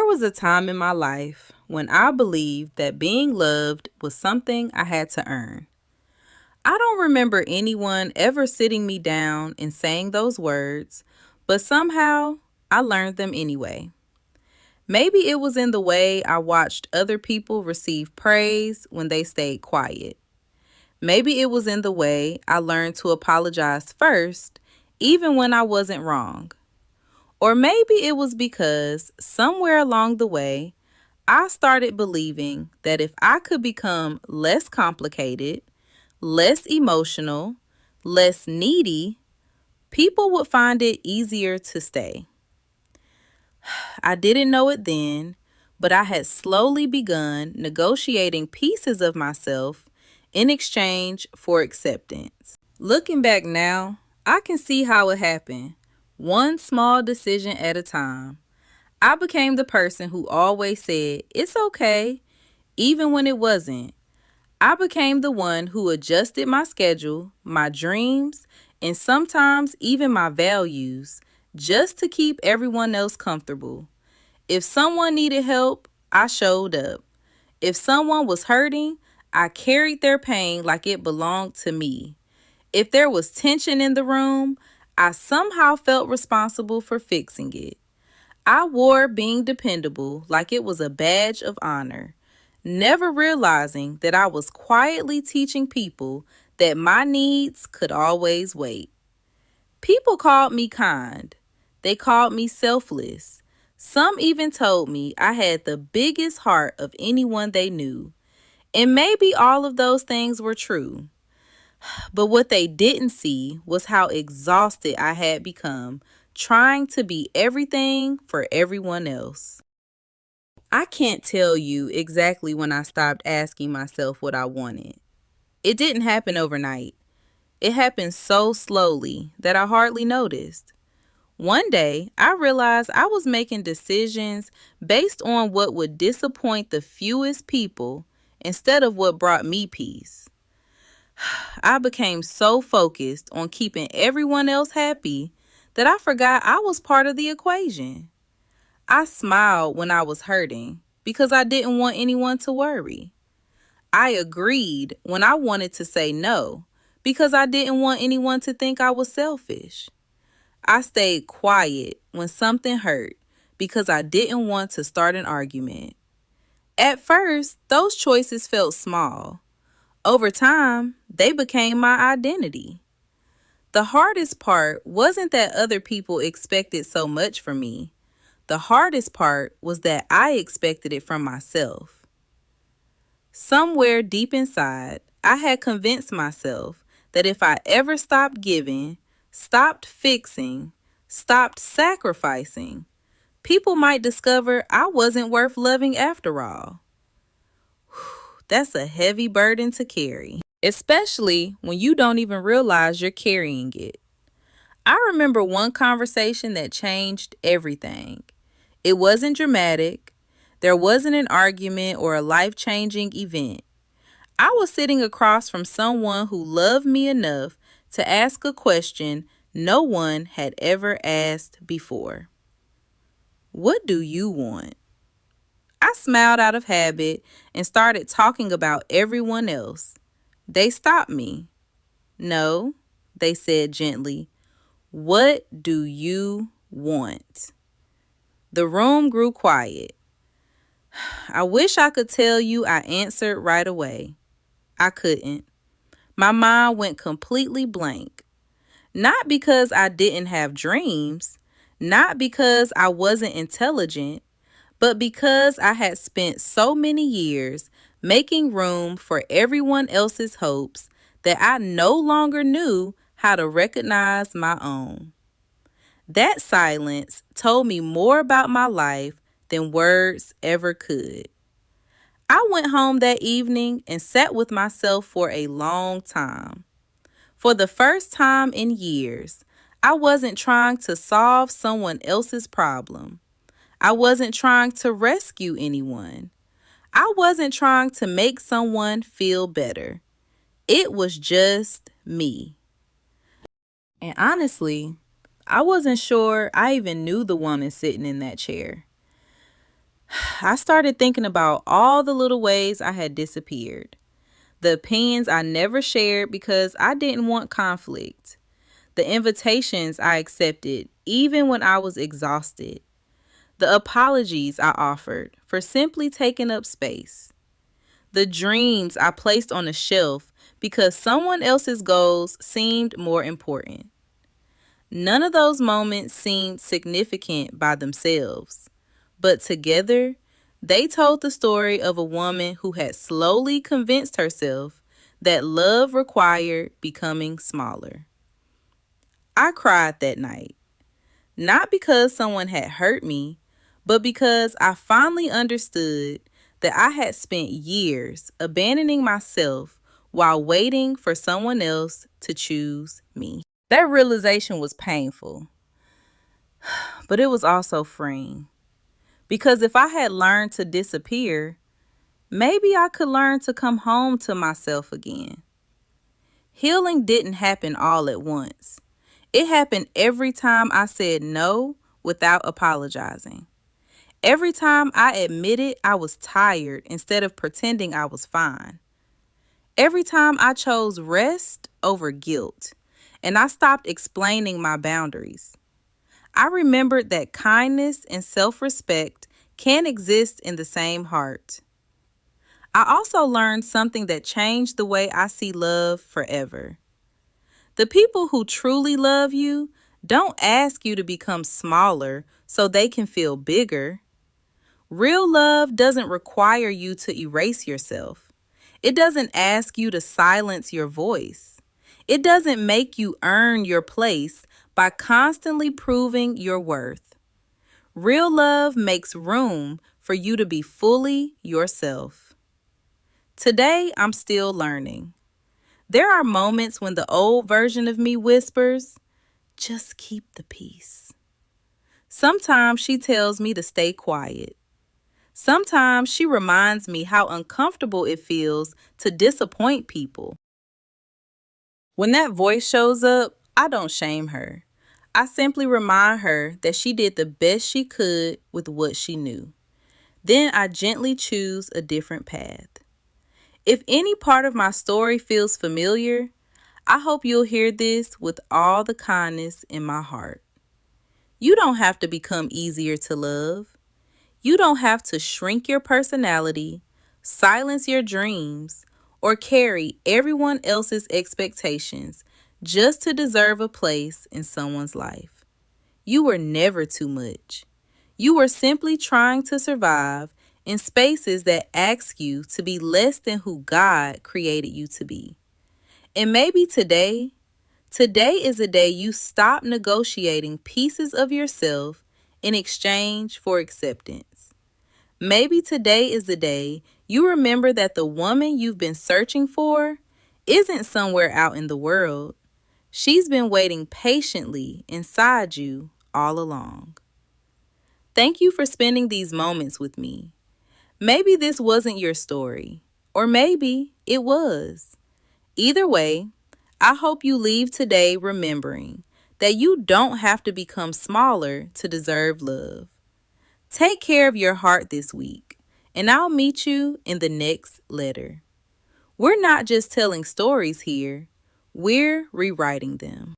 There was a time in my life when I believed that being loved was something I had to earn. I don't remember anyone ever sitting me down and saying those words, but somehow I learned them anyway. Maybe it was in the way I watched other people receive praise when they stayed quiet. Maybe it was in the way I learned to apologize first, even when I wasn't wrong. Or maybe it was because somewhere along the way, I started believing that if I could become less complicated, less emotional, less needy, people would find it easier to stay. I didn't know it then, but I had slowly begun negotiating pieces of myself in exchange for acceptance. Looking back now, I can see how it happened, one small decision at a time. I became the person who always said, "It's okay," even when it wasn't. I became the one who adjusted my schedule, my dreams, and sometimes even my values just to keep everyone else comfortable. If someone needed help, I showed up. If someone was hurting, I carried their pain like it belonged to me. If there was tension in the room, I somehow felt responsible for fixing it. I wore being dependable like it was a badge of honor, never realizing that I was quietly teaching people that my needs could always wait. People called me kind. They called me selfless. Some even told me I had the biggest heart of anyone they knew. And maybe all of those things were true. But what they didn't see was how exhausted I had become trying to be everything for everyone else. I can't tell you exactly when I stopped asking myself what I wanted. It didn't happen overnight. It happened so slowly that I hardly noticed. One day, I realized I was making decisions based on what would disappoint the fewest people instead of what brought me peace. I became so focused on keeping everyone else happy that I forgot I was part of the equation. I smiled when I was hurting because I didn't want anyone to worry. I agreed when I wanted to say no because I didn't want anyone to think I was selfish. I stayed quiet when something hurt because I didn't want to start an argument. At first, those choices felt small. Over time, they became my identity. The hardest part wasn't that other people expected so much from me. The hardest part was that I expected it from myself. Somewhere deep inside, I had convinced myself that if I ever stopped giving, stopped fixing, stopped sacrificing, people might discover I wasn't worth loving after all. That's a heavy burden to carry, especially when you don't even realize you're carrying it. I remember one conversation that changed everything. It wasn't dramatic. There wasn't an argument or a life-changing event. I was sitting across from someone who loved me enough to ask a question no one had ever asked before. What do you want? I smiled out of habit and started talking about everyone else. They stopped me. No, they said gently. What do you want? The room grew quiet. I wish I could tell you I answered right away. I couldn't. My mind went completely blank. Not because I didn't have dreams, not because I wasn't intelligent, but because I had spent so many years making room for everyone else's hopes that I no longer knew how to recognize my own. That silence told me more about my life than words ever could. I went home that evening and sat with myself for a long time. For the first time in years, I wasn't trying to solve someone else's problem. I wasn't trying to rescue anyone. I wasn't trying to make someone feel better. It was just me. And honestly, I wasn't sure I even knew the woman sitting in that chair. I started thinking about all the little ways I had disappeared. The opinions I never shared because I didn't want conflict. The invitations I accepted even when I was exhausted. The apologies I offered for simply taking up space. The dreams I placed on a shelf because someone else's goals seemed more important. None of those moments seemed significant by themselves, but together, they told the story of a woman who had slowly convinced herself that love required becoming smaller. I cried that night, not because someone had hurt me, but because I finally understood that I had spent years abandoning myself while waiting for someone else to choose me. That realization was painful, but it was also freeing. Because if I had learned to disappear, maybe I could learn to come home to myself again. Healing didn't happen all at once. It happened every time I said no without apologizing. Every time I admitted I was tired instead of pretending I was fine. Every time I chose rest over guilt and I stopped explaining my boundaries. I remembered that kindness and self-respect can exist in the same heart. I also learned something that changed the way I see love forever. The people who truly love you don't ask you to become smaller so they can feel bigger. Real love doesn't require you to erase yourself. It doesn't ask you to silence your voice. It doesn't make you earn your place by constantly proving your worth. Real love makes room for you to be fully yourself. Today, I'm still learning. There are moments when the old version of me whispers, just keep the peace. Sometimes she tells me to stay quiet. Sometimes she reminds me how uncomfortable it feels to disappoint people. When that voice shows up, I don't shame her. I simply remind her that she did the best she could with what she knew. Then I gently choose a different path. If any part of my story feels familiar, I hope you'll hear this with all the kindness in my heart. You don't have to become easier to love. You don't have to shrink your personality, silence your dreams, or carry everyone else's expectations just to deserve a place in someone's life. You were never too much. You were simply trying to survive in spaces that ask you to be less than who God created you to be. And maybe today is a day you stop negotiating pieces of yourself in exchange for acceptance. Maybe today is the day you remember that the woman you've been searching for isn't somewhere out in the world. She's been waiting patiently inside you all along. Thank you for spending these moments with me. Maybe this wasn't your story, or maybe it was. Either way, I hope you leave today remembering that you don't have to become smaller to deserve love. Take care of your heart this week, and I'll meet you in the next letter. We're not just telling stories here, we're rewriting them.